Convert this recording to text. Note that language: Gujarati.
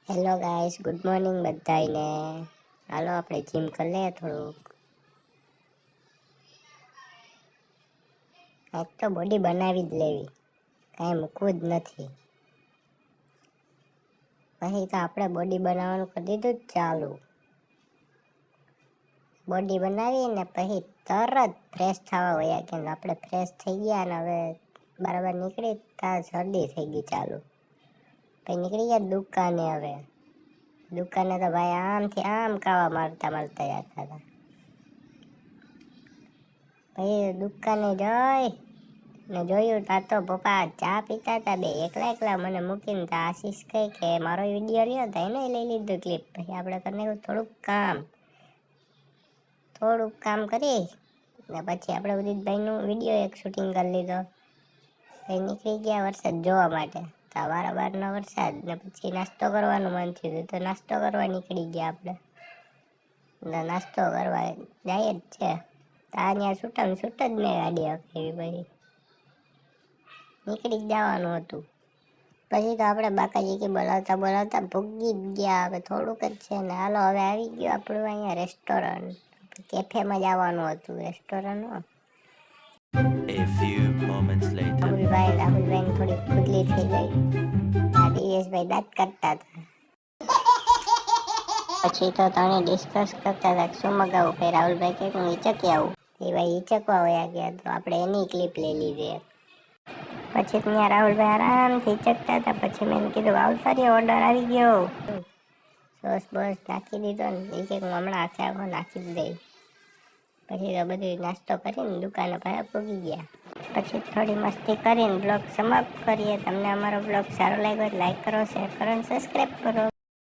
હેલો ગાઈસ, ગુડ મોર્નિંગ બધાને. હાલો આપણે જીમ કરી લઈએ થોડુંક. આજ તો બોડી બનાવી જ લેવી, કાંઈ મૂકવું જ નથી. પછી તો આપણે બોડી બનાવવાનું કરી દીધું જ ચાલુ. બોડી બનાવીને પછી તરત ફ્રેશ થવા વયા કે આપણે ફ્રેશ થઈ ગયા ને હવે બરાબર નીકળી ત્યાં શરદી થઈ ગઈ ચાલુ. પછી નીકળી ગયા દુકાને. હવે દુકાને તો ભાઈ આમથી આમ કાવા મારતા જતા હતા. પછી દુકાને જઈ ને જોયું તા તો પપ્પા ચા પીતા હતા બે એકલા મને મૂકીને. તા આશીષ કહે કે મારો વિડીયો રહ્યો હતા એને લઈ લીધું ક્લિપ. પછી આપણે કરીને થોડુંક કામ કરી ને પછી આપણે ઉદિતભાઈનું વિડીયો એક શૂટિંગ કરી લીધો. પછી નીકળી ગયા વરસાદ જોવા માટે. વારંવારનો વરસાદ ને પછી નાસ્તો કરવાનું મન થયું તો નાસ્તો કરવા નીકળી ગયા આપણે. નાસ્તો કરવા જાય જ છે ત્યાં છૂટ જ મેં ગાડી આપી. પછી નીકળી જ જવાનું હતું. પછી તો આપણે બાકાજી કે બોલાવતા ભૂગી જ ગયા. હવે થોડુંક જ છે ને હાલો હવે આવી ગયું આપણું અહીંયા રેસ્ટોરન્ટ. કેફેમાં જવાનું હતું રેસ્ટોરન્ટમાં. રાહુલભાઈ થોડી ખુદલી થઈ ગઈ. દિવેશભાઈ દાંત કાઢતા હતા. પછી તો તને ડિસ્કસ કરતા હતા શું મગાવું. પછી રાહુલભાઈ કે હું ઈચકી આવું. એ ભાઈ ઈચકવા વયા ગયા તો આપણે એની ક્લિપ લઈ લીધી. પછી ત્યાં રાહુલભાઈ આરામથી ઈચકતા હતા. પછી મેં કીધું વાવસારી ઓર્ડર આવી ગયો. સોસ બોસ નાખી દીધો ને એ કે હું હમણાં આખો નાખી જ દઈ. પછી તો બધું નાસ્તો કરીને દુકાને પાછા પૂગી ગયા. પછી થોડી મસ્તી કરીને બ્લોગ સમાપ્ત કરીએ. તમને અમારો બ્લોગ સારો લાગ્યો લાઈક કરો, શેર કરો અને સબસ્ક્રાઈબ કરો.